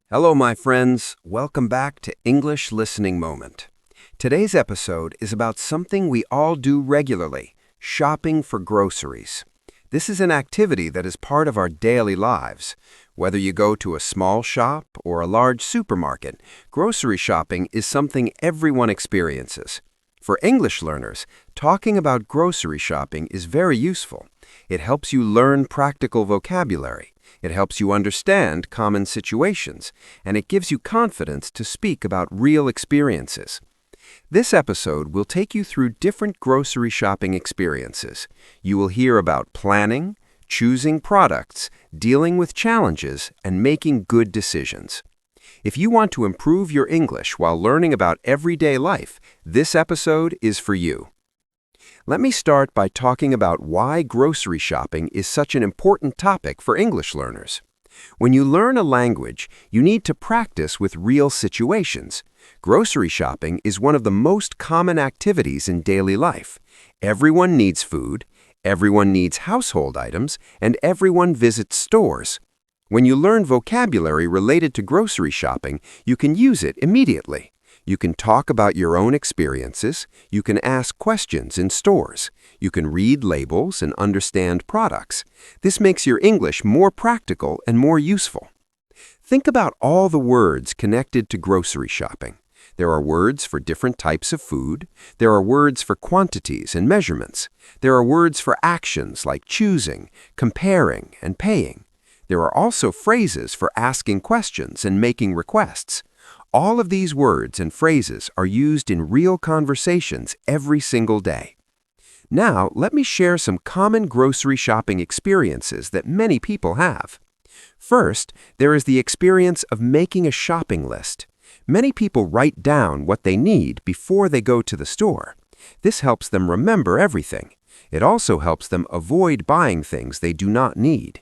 Hello, my friends. Welcome back to English Listening Moment. Today's episode is about something we all do regularly, shopping for groceries. This is an activity that is part of our daily lives. Whether you go to a small shop or a large supermarket, grocery shopping is something everyone experiences. For English learners, talking about grocery shopping is very useful. It helps you learn practical vocabulary. It helps you understand common situations, and it gives you confidence to speak about real experiences. This episode will take you through different grocery shopping experiences. You will hear about planning, choosing products, dealing with challenges, and making good decisions. If you want to improve your English while learning about everyday life, this episode is for you. Let me start by talking about why grocery shopping is such an important topic for English learners. When you learn a language, you need to practice with real situations. Grocery shopping is one of the most common activities in daily life. Everyone needs food, everyone needs household items, and everyone visits stores. When you learn vocabulary related to grocery shopping, you can use it immediately. You can talk about your own experiences, you can ask questions in stores, you can read labels and understand products. This makes your English more practical and more useful. Think about all the words connected to grocery shopping. There are words for different types of food. There are words for quantities and measurements. There are words for actions like choosing, comparing, and paying. There are also phrases for asking questions and making requests. All of these words and phrases are used in real conversations every single day. Now, let me share some common grocery shopping experiences that many people have. First, there is the experience of making a shopping list. Many people write down what they need before they go to the store. This helps them remember everything. It also helps them avoid buying things they do not need.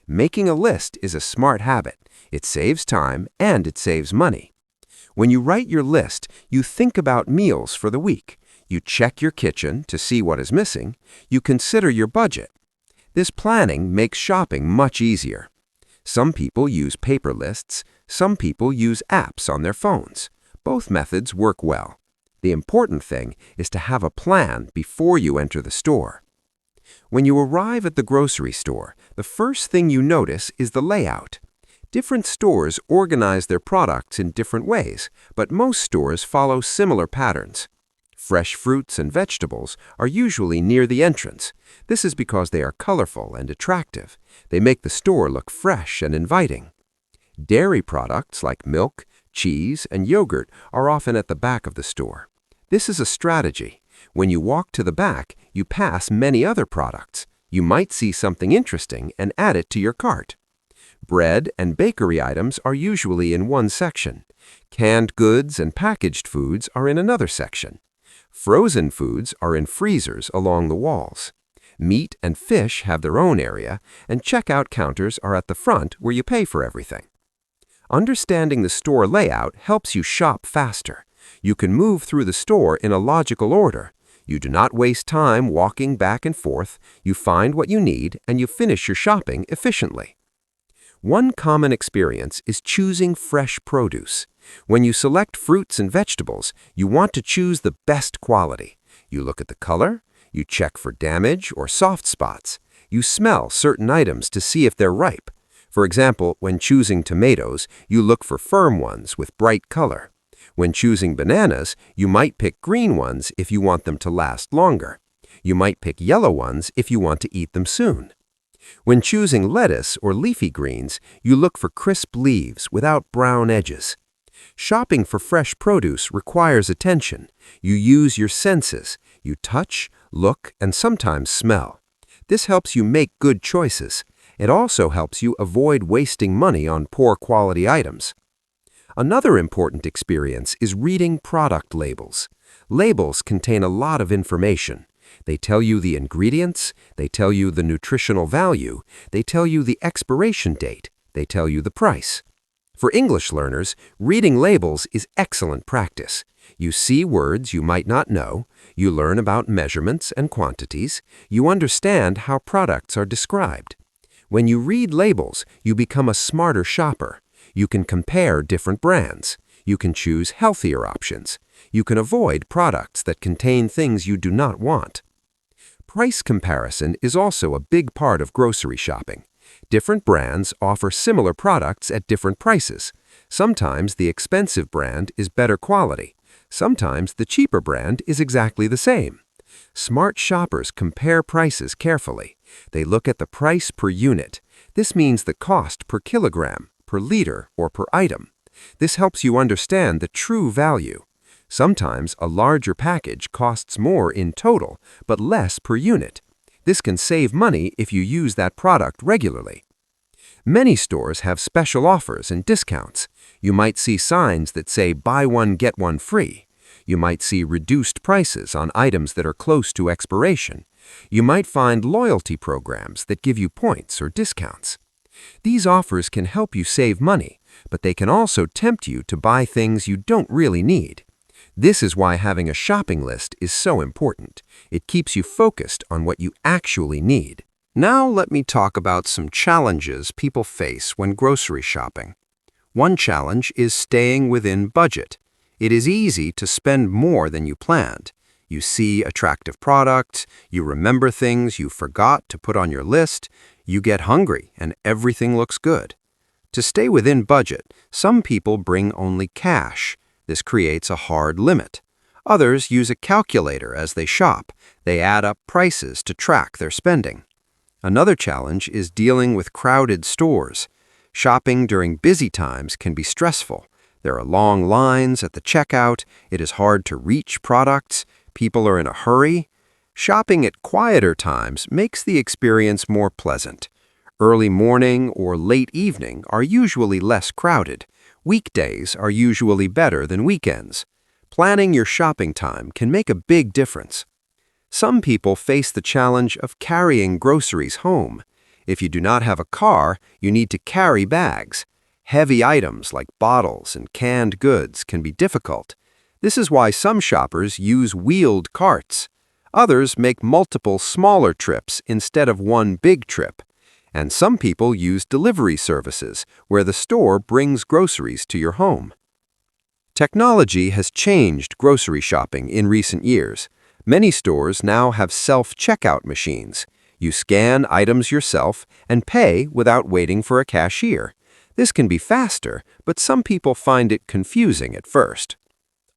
Making a list is a smart habit. It saves time and it saves money. When you write your list, you think about meals for the week. You check your kitchen to see what is missing. You consider your budget. This planning makes shopping much easier. Some people use paper lists. Some people use apps on their phones. Both methods work well. The important thing is to have a plan before you enter the store. When you arrive at the grocery store, the first thing you notice is the layout. Different stores organize their products in different ways, but most stores follow similar patterns. Fresh fruits and vegetables are usually near the entrance. This is because they are colorful and attractive. They make the store look fresh and inviting. Dairy products like milk, cheese, and yogurt are often at the back of the store. This is a strategy. When you walk to the back, you pass many other products. You might see something interesting and add it to your cart. Bread and bakery items are usually in one section. Canned goods and packaged foods are in another section. Frozen foods are in freezers along the walls. Meat and fish have their own area, and checkout counters are at the front where you pay for everything. Understanding the store layout helps you shop faster. You can move through the store in a logical order. You do not waste time walking back and forth. You find what you need, and you finish your shopping efficiently. One common experience is choosing fresh produce. When you select fruits and vegetables, you want to choose the best quality. You look at the color, you check for damage or soft spots. You smell certain items to see if they're ripe. For example, when choosing tomatoes, you look for firm ones with bright color. When choosing bananas, you might pick green ones if you want them to last longer. You might pick yellow ones if you want to eat them soon. When choosing lettuce or leafy greens, you look for crisp leaves without brown edges. Shopping for fresh produce requires attention. You use your senses. You touch, look, and sometimes smell. This helps you make good choices. It also helps you avoid wasting money on poor quality items. Another important experience is reading product labels. Labels contain a lot of information. They tell you the ingredients, they tell you the nutritional value, they tell you the expiration date, they tell you the price. For English learners, reading labels is excellent practice. You see words you might not know, you learn about measurements and quantities, you understand how products are described. When you read labels, you become a smarter shopper. You can compare different brands. You can choose healthier options. You can avoid products that contain things you do not want. Price comparison is also a big part of grocery shopping. Different brands offer similar products at different prices. Sometimes the expensive brand is better quality. Sometimes the cheaper brand is exactly the same. Smart shoppers compare prices carefully. They look at the price per unit. This means the cost per kilogram, per liter, or per item. This helps you understand the true value. Sometimes a larger package costs more in total, but less per unit. This can save money if you use that product regularly. Many stores have special offers and discounts. You might see signs that say buy one, get one free. You might see reduced prices on items that are close to expiration. You might find loyalty programs that give you points or discounts. These offers can help you save money, but they can also tempt you to buy things you don't really need. This is why having a shopping list is so important. It keeps you focused on what you actually need. Now let me talk about some challenges people face when grocery shopping. One challenge is staying within budget. It is easy to spend more than you planned. You see attractive products, you remember things you forgot to put on your list, you get hungry and everything looks good. To stay within budget, some people bring only cash. This creates a hard limit. Others use a calculator as they shop. They add up prices to track their spending. Another challenge is dealing with crowded stores. Shopping during busy times can be stressful. There are long lines at the checkout. It is hard to reach products. People are in a hurry. Shopping at quieter times makes the experience more pleasant. Early morning or late evening are usually less crowded. Weekdays are usually better than weekends. Planning your shopping time can make a big difference. Some people face the challenge of carrying groceries home. If you do not have a car, you need to carry bags. Heavy items like bottles and canned goods can be difficult. This is why some shoppers use wheeled carts. Others make multiple smaller trips instead of one big trip. And some people use delivery services, where the store brings groceries to your home. Technology has changed grocery shopping in recent years. Many stores now have self-checkout machines. You scan items yourself and pay without waiting for a cashier. This can be faster, but some people find it confusing at first.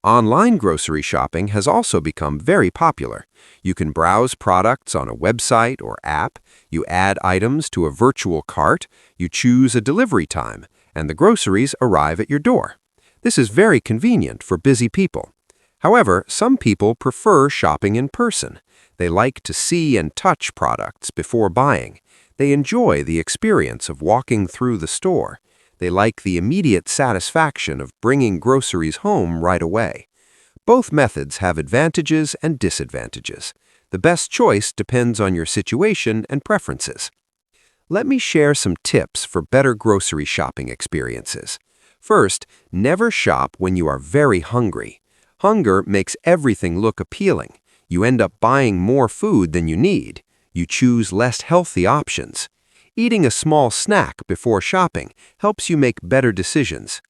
Online grocery shopping has also become very popular. You can browse products on a website or app, you add items to a virtual cart, you choose a delivery time, and the groceries arrive at your door. This is very convenient for busy people. However, some people prefer shopping in person. They like to see and touch products before buying. They enjoy the experience of walking through the store. They like the immediate satisfaction of bringing groceries home right away. Both methods have advantages and disadvantages. The best choice depends on your situation and preferences. Let me share some tips for better grocery shopping experiences. First, never shop when you are very hungry. Hunger makes everything look appealing. You end up buying more food than you need. You choose less healthy options. Eating a small snack before shopping helps you make better decisions.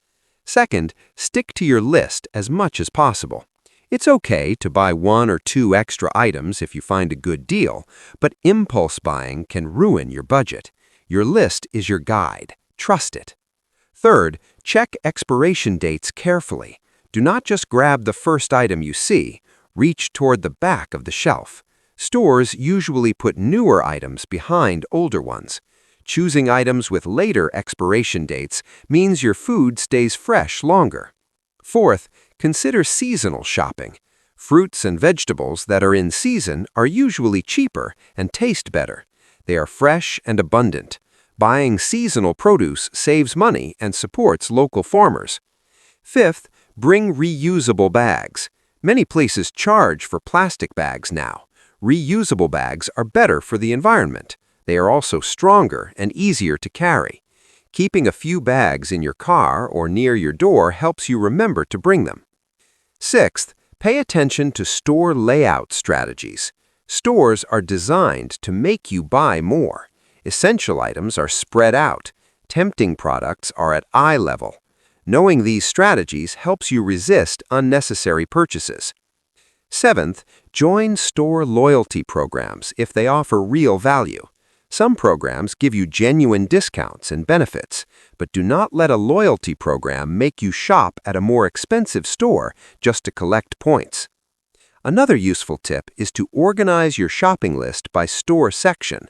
Second, stick to your list as much as possible. It's okay to buy 1 or 2 extra items if you find a good deal, but impulse buying can ruin your budget. Your list is your guide. Trust it. Third, check expiration dates carefully. Do not just grab the first item you see. Reach toward the back of the shelf. Stores usually put newer items behind older ones. Choosing items with later expiration dates means your food stays fresh longer. Fourth, consider seasonal shopping. Fruits and vegetables that are in season are usually cheaper and taste better. They are fresh and abundant. Buying seasonal produce saves money and supports local farmers. Fifth, bring reusable bags. Many places charge for plastic bags now. Reusable bags are better for the environment. They are also stronger and easier to carry. Keeping a few bags in your car or near your door helps you remember to bring them. Sixth, pay attention to store layout strategies. Stores are designed to make you buy more. Essential items are spread out. Tempting products are at eye level. Knowing these strategies helps you resist unnecessary purchases. Seventh, join store loyalty programs if they offer real value. Some programs give you genuine discounts and benefits, but do not let a loyalty program make you shop at a more expensive store just to collect points. Another useful tip is to organize your shopping list by store section.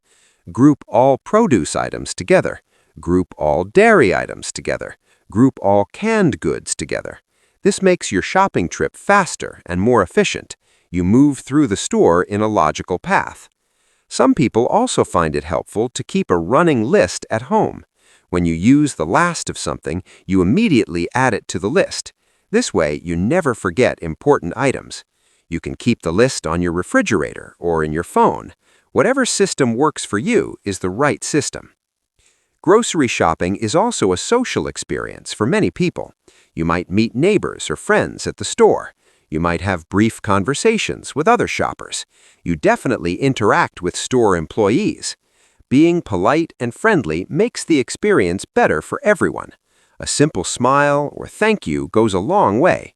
Group all produce items together. Group all dairy items together. Group all canned goods together. This makes your shopping trip faster and more efficient. You move through the store in a logical path. Some people also find it helpful to keep a running list at home. When you use the last of something, you immediately add it to the list. This way, you never forget important items. You can keep the list on your refrigerator or in your phone. Whatever system works for you is the right system. Grocery shopping is also a social experience for many people. You might meet neighbors or friends at the store. You might have brief conversations with other shoppers. You definitely interact with store employees. Being polite and friendly makes the experience better for everyone. A simple smile or thank you goes a long way.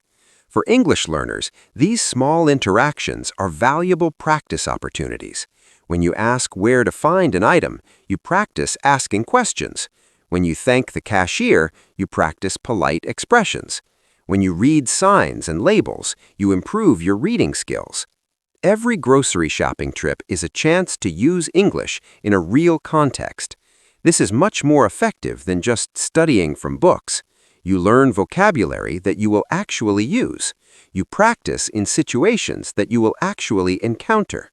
For English learners, these small interactions are valuable practice opportunities. When you ask where to find an item, you practice asking questions. When you thank the cashier, you practice polite expressions. When you read signs and labels, you improve your reading skills. Every grocery shopping trip is a chance to use English in a real context. This is much more effective than just studying from books. You learn vocabulary that you will actually use. You practice in situations that you will actually encounter.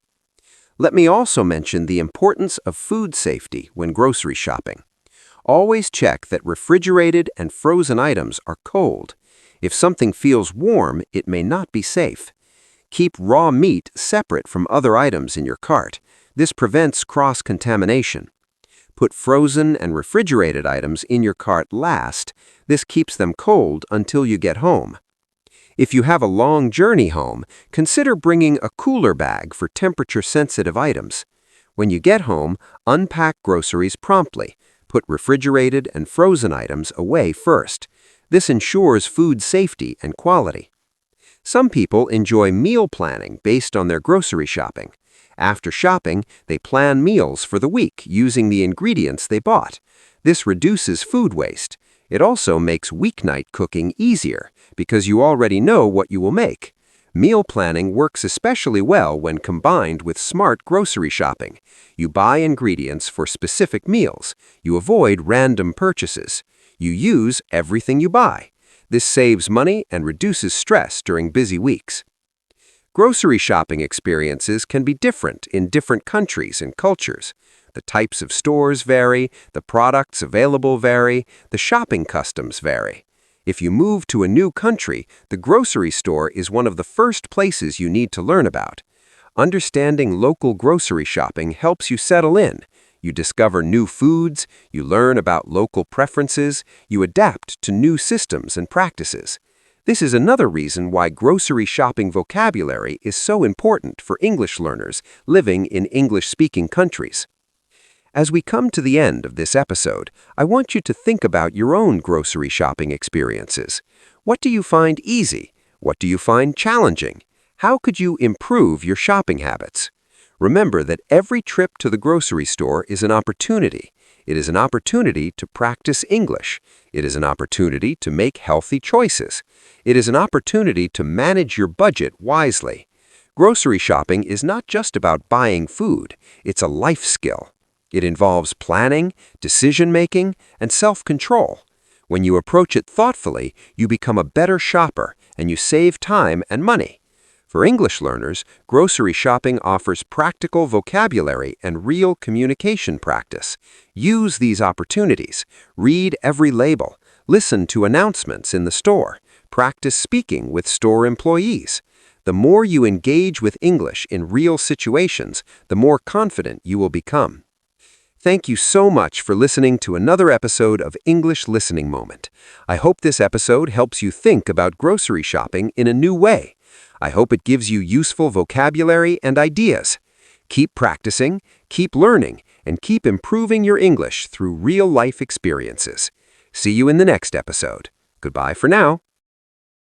Let me also mention the importance of food safety when grocery shopping. Always check that refrigerated and frozen items are cold. If something feels warm, it may not be safe. Keep raw meat separate from other items in your cart. This prevents cross-contamination. Put frozen and refrigerated items in your cart last. This keeps them cold until you get home. If you have a long journey home, consider bringing a cooler bag for temperature-sensitive items. When you get home, unpack groceries promptly. Put refrigerated and frozen items away first. This ensures food safety and quality. Some people enjoy meal planning based on their grocery shopping. After shopping, they plan meals for the week using the ingredients they bought. This reduces food waste. It also makes weeknight cooking easier because you already know what you will make. Meal planning works especially well when combined with smart grocery shopping. You buy ingredients for specific meals. You avoid random purchases. You use everything you buy. This saves money and reduces stress during busy weeks. Grocery shopping experiences can be different in different countries and cultures. The types of stores vary, the products available vary, the shopping customs vary. If you move to a new country, the grocery store is one of the first places you need to learn about. Understanding local grocery shopping helps you settle in. You discover new foods, you learn about local preferences, you adapt to new systems and practices. This is another reason why grocery shopping vocabulary is so important for English learners living in English-speaking countries. As we come to the end of this episode, I want you to think about your own grocery shopping experiences. What do you find easy? What do you find challenging? How could you improve your shopping habits? Remember that every trip to the grocery store is an opportunity. It is an opportunity to practice English. It is an opportunity to make healthy choices. It is an opportunity to manage your budget wisely. Grocery shopping is not just about buying food. It's a life skill. It involves planning, decision-making, and self-control. When you approach it thoughtfully, you become a better shopper and you save time and money. For English learners, grocery shopping offers practical vocabulary and real communication practice. Use these opportunities. Read every label. Listen to announcements in the store. Practice speaking with store employees. The more you engage with English in real situations, the more confident you will become. Thank you so much for listening to another episode of English Listening Moment. I hope this episode helps you think about grocery shopping in a new way. I hope it gives you useful vocabulary and ideas. Keep practicing, keep learning, and keep improving your English through real-life experiences. See you in the next episode. Goodbye for now.